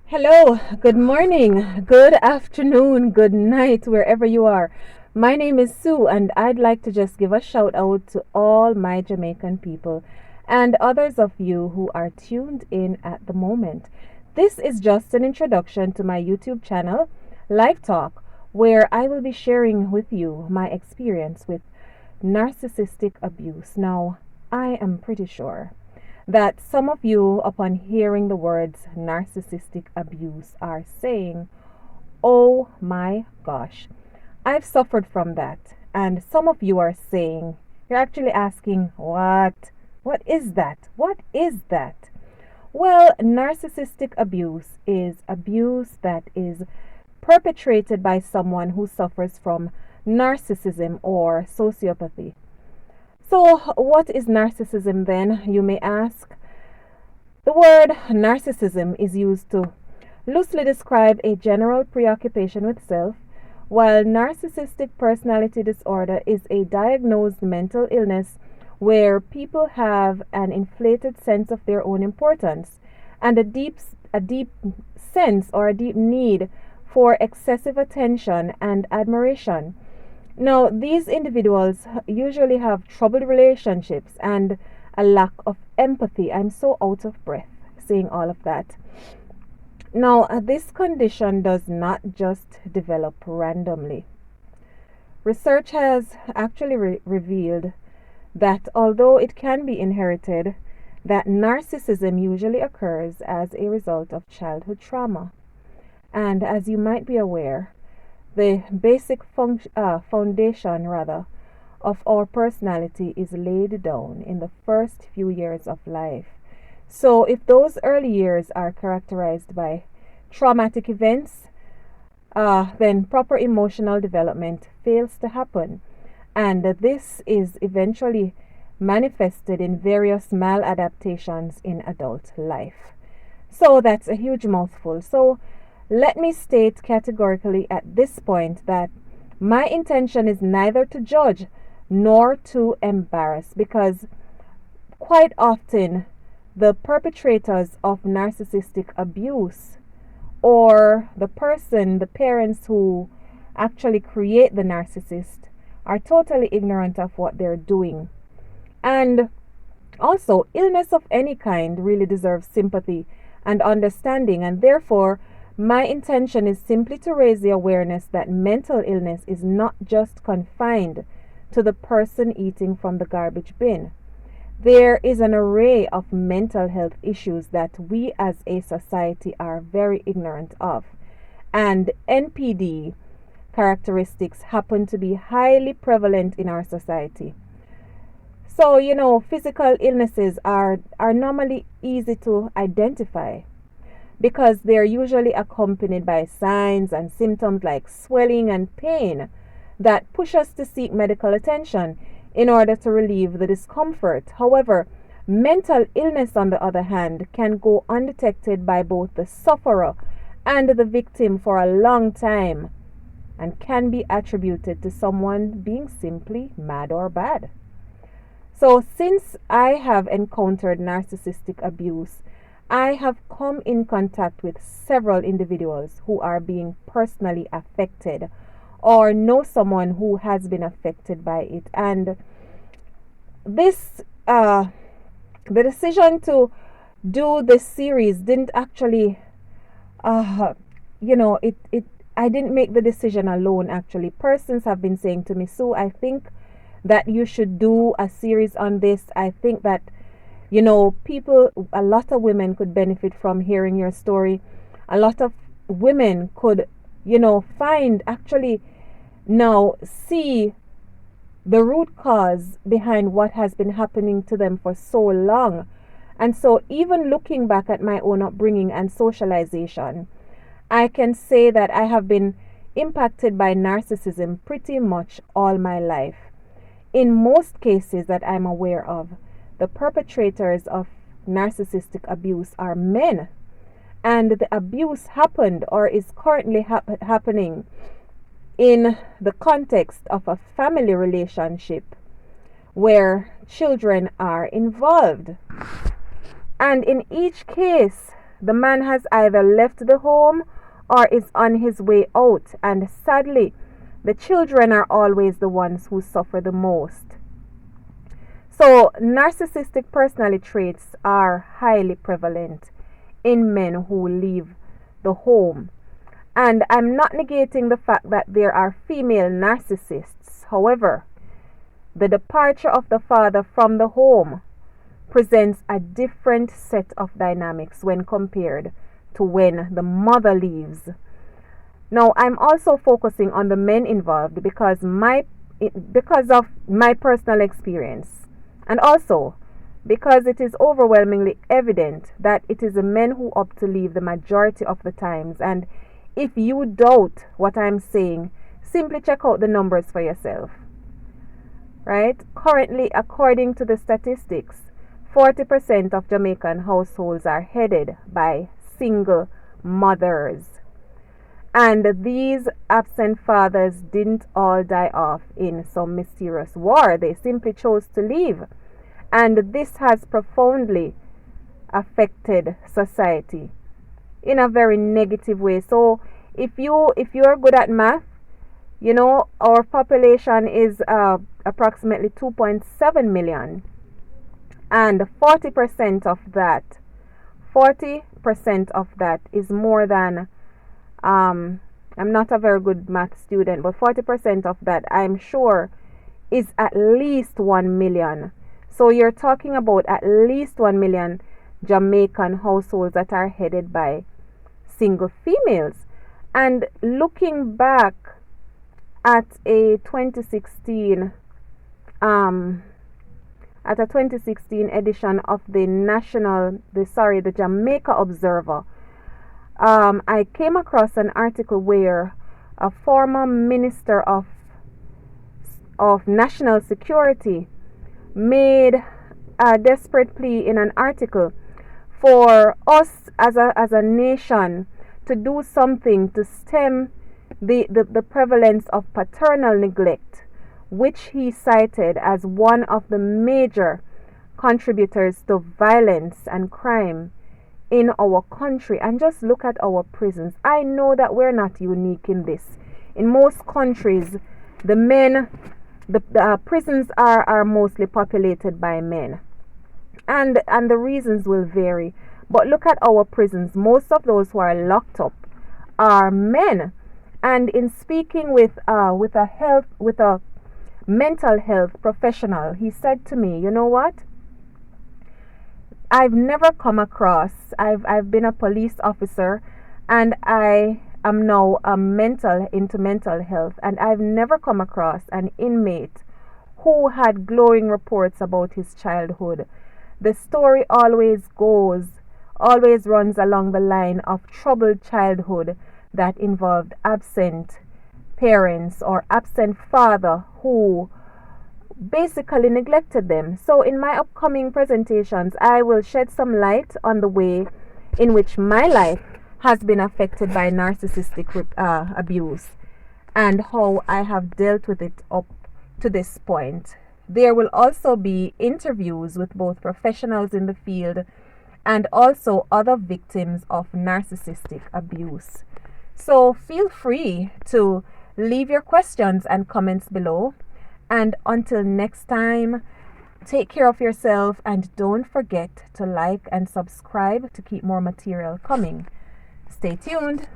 Hello, good morning, good afternoon, good night, wherever you are. My name is Sue, and I'd like to just give a shout out to all my Jamaican people and others of you who are tuned in at the moment. This is just an introduction to my YouTube channel, Live Talk, where I will be sharing with you my experience with narcissistic abuse. Now, I am pretty sure that some of you, upon hearing the words narcissistic abuse, are saying, "Oh my gosh, I've suffered from that." And some of you are saying, you're actually asking, what? What is that? What is that? Well, narcissistic abuse that is perpetrated by someone who suffers from narcissism or sociopathy. So, what is narcissism then, you may ask? The word narcissism is used to loosely describe a general preoccupation with self, while narcissistic personality disorder is a diagnosed mental illness where people have an inflated sense of their own importance and a deep sense or a deep need for excessive attention and admiration. Now, these individuals usually have troubled relationships and a lack of empathy. I'm so out of breath saying all of that. Now, this condition does not just develop randomly. Research has actually revealed that although it can be inherited, that narcissism usually occurs as a result of childhood trauma. And as you might be aware, the basic foundation rather of our personality is laid down in the first few years of life. So if those early years are characterized by traumatic events, then proper emotional development fails to happen, and this is eventually manifested in various maladaptations in adult life. So that's a huge mouthful. So let me state categorically at this point that my intention is neither to judge nor to embarrass, because quite often the perpetrators of narcissistic abuse, or the parents who actually create the narcissist, are totally ignorant of what they're doing. And also, illness of any kind really deserves sympathy and understanding, and therefore my intention is simply to raise the awareness that mental illness is not just confined to the person eating from the garbage bin. There is an array of mental health issues that we as a society are very ignorant of, and NPD characteristics happen to be highly prevalent in our society. So, physical illnesses are normally easy to identify because they're usually accompanied by signs and symptoms like swelling and pain that push us to seek medical attention in order to relieve the discomfort. However, mental illness, on the other hand, can go undetected by both the sufferer and the victim for a long time and can be attributed to someone being simply mad or bad. So, since I have encountered narcissistic abuse, I have come in contact with several individuals who are being personally affected or know someone who has been affected by it. And this, the decision to do this series didn't actually, I didn't make the decision alone actually. Persons have been saying to me, "Sue, I think that you should do a series on this. I think that people, a lot of women could benefit from hearing your story. A lot of women could, find actually now see the root cause behind what has been happening to them for so long." And so, even looking back at my own upbringing and socialization, I can say that I have been impacted by narcissism pretty much all my life. In most cases that I'm aware of, the perpetrators of narcissistic abuse are men, and the abuse happened or is currently happening in the context of a family relationship where children are involved. And in each case, the man has either left the home or is on his way out, and sadly, the children are always the ones who suffer the most. So, narcissistic personality traits are highly prevalent in men who leave the home. And I'm not negating the fact that there are female narcissists. However, the departure of the father from the home presents a different set of dynamics when compared to when the mother leaves. Now, I'm also focusing on the men involved because of my personal experience, and also because it is overwhelmingly evident that it is the men who opt to leave the majority of the times. And if you doubt what I'm saying, simply check out the numbers for yourself. Right? Currently, according to the statistics, 40% of Jamaican households are headed by single mothers. And these absent fathers didn't all die off in some mysterious war. They simply chose to leave. And this has profoundly affected society in a very negative way. So if you're good at math, you know, our population is approximately 2.7 million. And 40% of that is more than, I'm not a very good math student, but 40% of that, I'm sure, is at least 1 million. So you're talking about at least 1 million Jamaican households that are headed by single females. And looking back at a 2016 edition of the Jamaica Observer, I came across an article where a former minister of national security made a desperate plea in an article for us as a nation to do something to stem the prevalence of paternal neglect, which he cited as one of the major contributors to violence and crime in our country. And just look at our prisons. I know that we're not unique in this. In most countries, the prisons are mostly populated by men, and the reasons will vary. But look at our prisons. Most of those who are locked up are men. And in speaking with a mental health professional, he said to me, you know what? I've never come across. I've been a police officer, and I am now into mental health, and I've never come across an inmate who had glowing reports about his childhood. The story always runs along the line of troubled childhood that involved absent parents or absent father who basically neglected them. So in my upcoming presentations, I will shed some light on the way in which my life has been affected by narcissistic abuse and how I have dealt with it up to this point. There will also be interviews with both professionals in the field and also other victims of narcissistic abuse. So feel free to leave your questions and comments below. And until next time, take care of yourself and don't forget to like and subscribe to keep more material coming. Stay tuned.